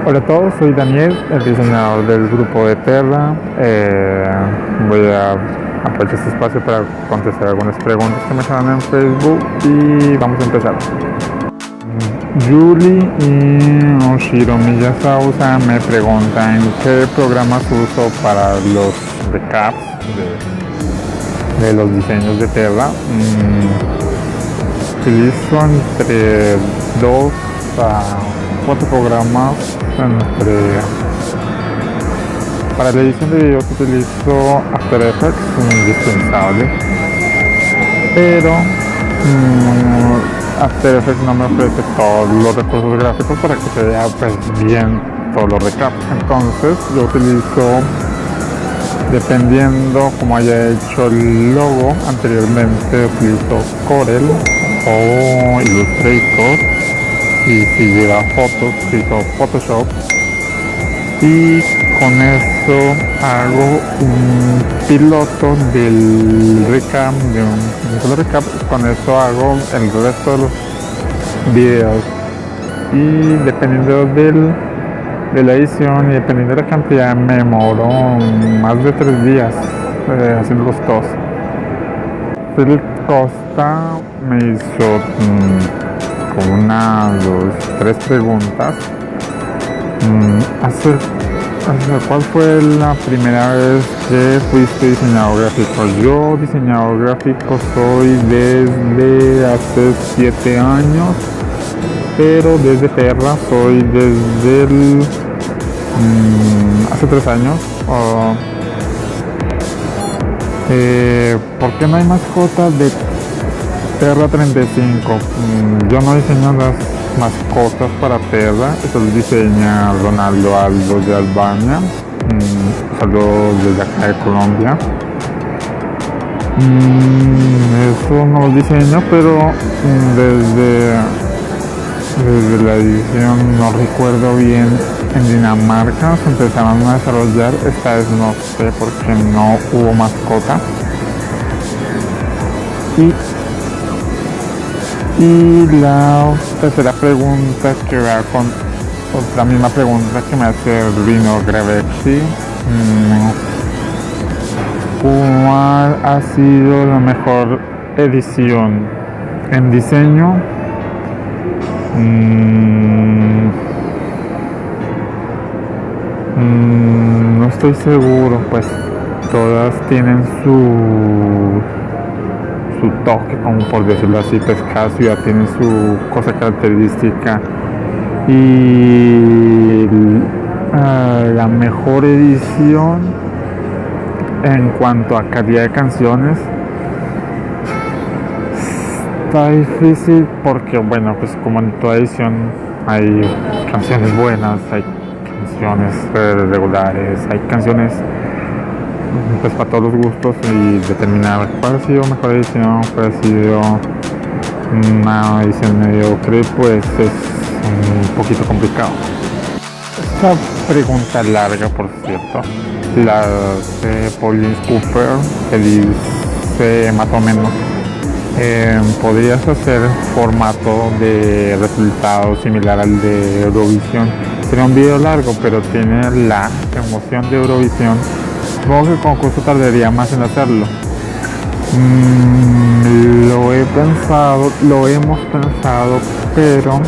Hola a todos, soy Daniel, el diseñador del grupo de Terra. Voy a aprovechar este espacio para contestar algunas preguntas que me salen en Facebook y vamos a empezar. Yuli y Oshiro Miyasausa me preguntan qué programas uso para los recaps de los diseños de Terra. Utilizo entre 2 a 4 programas. Para la edición de videos utilizo After Effects, indispensable, pero After Effects no me ofrece todos los recursos gráficos para que se vea bien todos los recaps. Entonces yo utilizo, dependiendo como haya hecho el logo anteriormente, utilizo Corel o Illustrator, y si lleva fotos utilizo Photoshop, y con eso hago un piloto del recap, de un solo recap. Con eso hago el resto de los videos, y dependiendo de la edición y dependiendo de la cantidad me demoro más de 3 días haciendo los todos. Philip Costa me hizo con 1, 2, 3 preguntas. ¿Cuál fue la primera vez que fuiste diseñador gráfico? Yo diseñador gráfico soy desde hace 7 años, pero desde Terra soy desde hace 3 años. ¿Por qué no hay mascotas de Terra 35? Yo no diseño las mascotas para Terra, eso lo diseña Ronaldo Aldo de Albania. Saludos desde acá de Colombia. Eso no lo diseño, pero desde la edición, no recuerdo bien, en Dinamarca se empezaron a desarrollar. Esta vez no sé por qué no hubo mascota. Y la tercera pregunta, que va con otra misma pregunta que me hace Rino Gravexi. ¿Cuál ha sido la mejor edición en diseño? No estoy seguro, pues todas tienen su toque, como por decirlo así, pues cada ciudad tiene su cosa característica. Y la mejor edición en cuanto a calidad de canciones está difícil, porque bueno, pues como en toda edición hay canciones buenas, hay canciones regulares, hay canciones pues para todos los gustos, y determinar cuál ha sido mejor edición, cuál ha sido una edición mediocre, pues es un poquito complicado. Esta pregunta larga, por cierto, la de Pauline Cooper, que dice más o menos, ¿podrías hacer formato de resultado similar al de Eurovisión? Sería un video largo, pero tiene la emoción de Eurovisión. Supongo que el concurso tardaría más en hacerlo. Lo hemos pensado, pero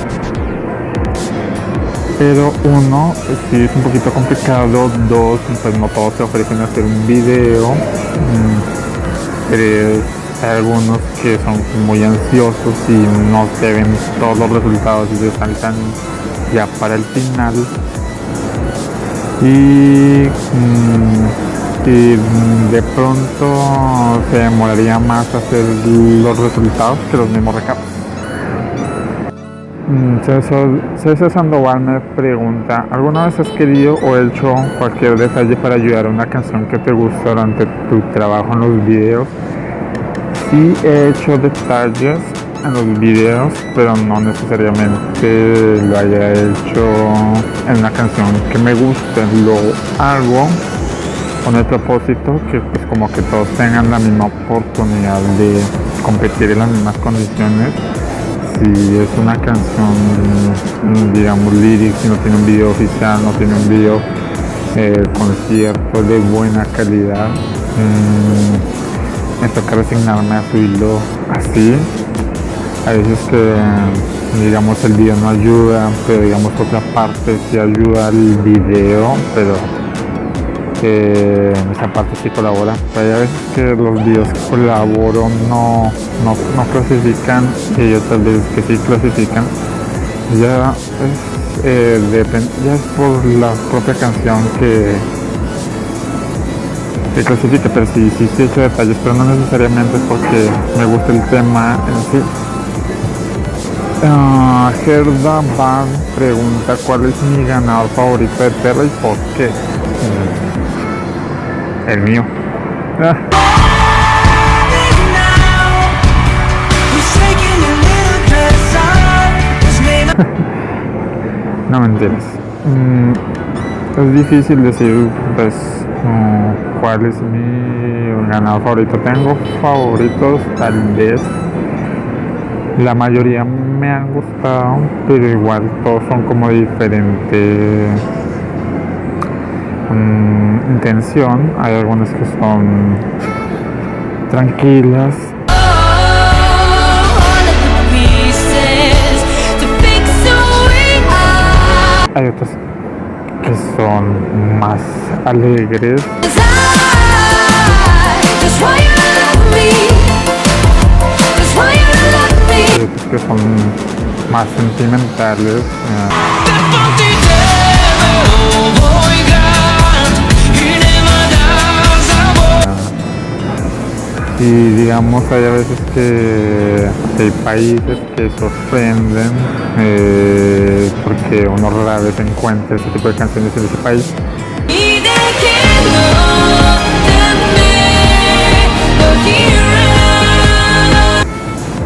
1, sí es un poquito complicado. 2, pues no todos se ofrecen a hacer un video. 3, hay algunos que son muy ansiosos y no se ven todos los resultados y se saltan ya para el final. Y de pronto se demoraría más hacer los resultados que los mismos recaps. César Sandoval me pregunta, ¿alguna vez has querido o hecho cualquier detalle para ayudar a una canción que te gusta durante tu trabajo en los videos? Sí, he hecho detalles en los videos, pero no necesariamente lo haya hecho en una canción que me guste. Lo hago con el propósito que pues como que todos tengan la misma oportunidad de competir en las mismas condiciones si es una canción, digamos, lyrics, si no tiene un video oficial, no tiene un video concierto de buena calidad, me toca resignarme a subirlo así. A veces que, digamos, el video no ayuda, pero digamos otra parte sí ayuda al video, pero esa parte sí colabora. Pero hay veces que los videos que colaboro no clasifican, y otras veces que sí clasifican. Ya es por la propia canción que clasifica, pero sí he hecho detalles, pero no necesariamente porque me gusta el tema en sí. Gerda Van pregunta cuál es mi ganador favorito de Terra y por qué. El mío. No mentiras. Es difícil decir pues cuál es mi ganador favorito. Tengo favoritos, tal vez. La mayoría me han gustado, pero igual todos son como diferente intención. Hay algunas que son tranquilas. Hay otras que son más alegres. Hay otras que son más sentimentales. Y digamos, hay a veces que hay países que sorprenden porque uno rara vez encuentra ese tipo de canciones en ese país.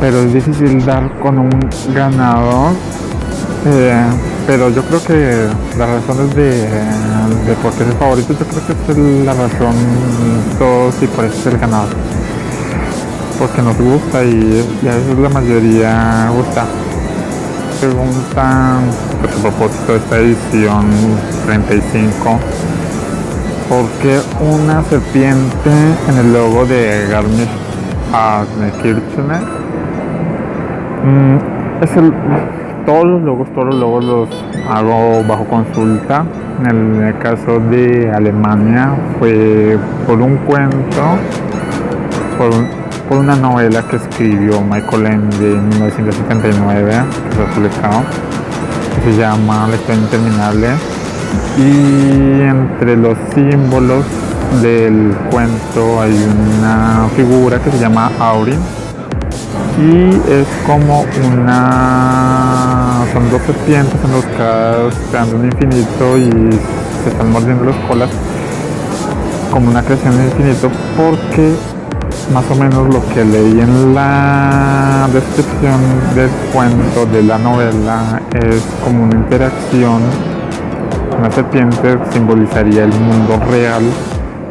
Pero es difícil dar con un ganador, pero yo creo que las razones de por qué es el favorito, yo creo que es la razón todos y por eso es el ganador. Porque nos gusta y a veces la mayoría gusta. Preguntan, pues a propósito de esta edición 35, ¿por qué una serpiente en el logo de Garmisch-Partenkirchen? Todos los logos los hago bajo consulta. En el caso de Alemania fue por un cuento, por una novela que escribió Michael Ende en 1979, que fue publicado, que se llama La historia interminable. Y entre los símbolos del cuento hay una figura que se llama Aurin, y es como son dos serpientes enroscadas creando un infinito y se están mordiendo las colas como una creación de infinito, porque más o menos lo que leí en la descripción del cuento de la novela es como una interacción. Una serpiente simbolizaría el mundo real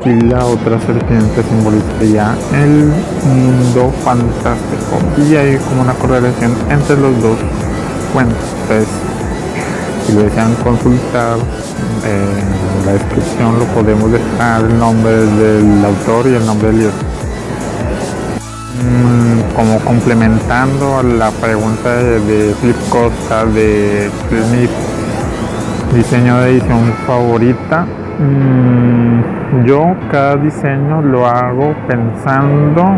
y la otra serpiente simbolizaría el mundo fantástico, y hay como una correlación entre los dos cuentos. Entonces, si lo desean consultar, en la descripción lo podemos dejar el nombre del autor y el nombre del libro. Como complementando a la pregunta de Flip Costa de mi diseño de edición favorita, yo cada diseño lo hago pensando,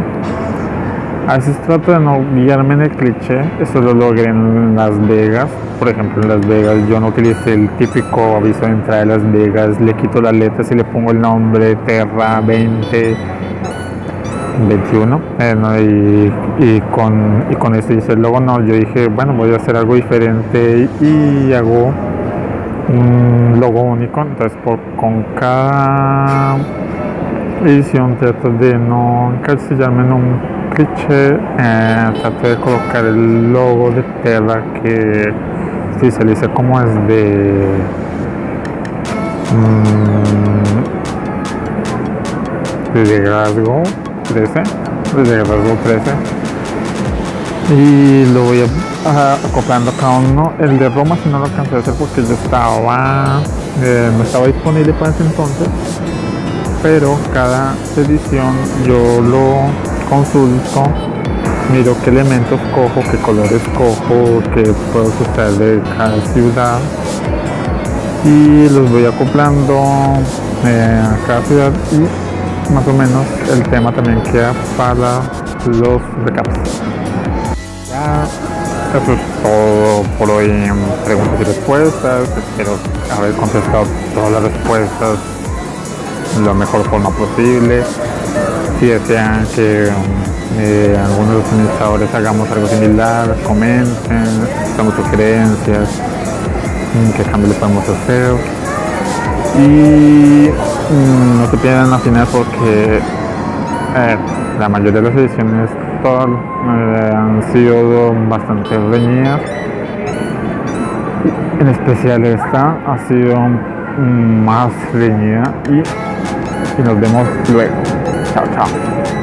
a veces trato de no guiarme en el cliché. Eso lo logré en Las Vegas. Por ejemplo, en Las Vegas yo no utilicé el típico aviso de entrada de Las Vegas, le quito las letras y le pongo el nombre Terra 2021, y con eso hice el logo. No, yo dije, bueno, voy a hacer algo diferente y hago un logo único. Entonces con cada edición trato de no encasillarme en un cliché, trato de colocar el logo de Terra que visualiza como es de Glasgow 13, y lo voy a acoplando cada uno. El de Roma si no lo alcancé a hacer porque yo estaba, no estaba disponible para ese entonces, pero cada edición yo lo consulto, miro qué elementos cojo, qué colores cojo, qué puedo usar de cada ciudad y los voy acoplando a cada ciudad y más o menos el tema también queda para los recaps. Ya, eso es todo por hoy en preguntas y respuestas. Espero haber contestado todas las respuestas de la mejor forma posible. Si desean que algunos de los administradores hagamos algo similar, comenten, damos sugerencias, qué cambio le podemos hacer. Y no se pierdan la final porque la mayoría de las ediciones han sido bastante reñidas. En especial esta ha sido más reñida y nos vemos luego. Chao, chao.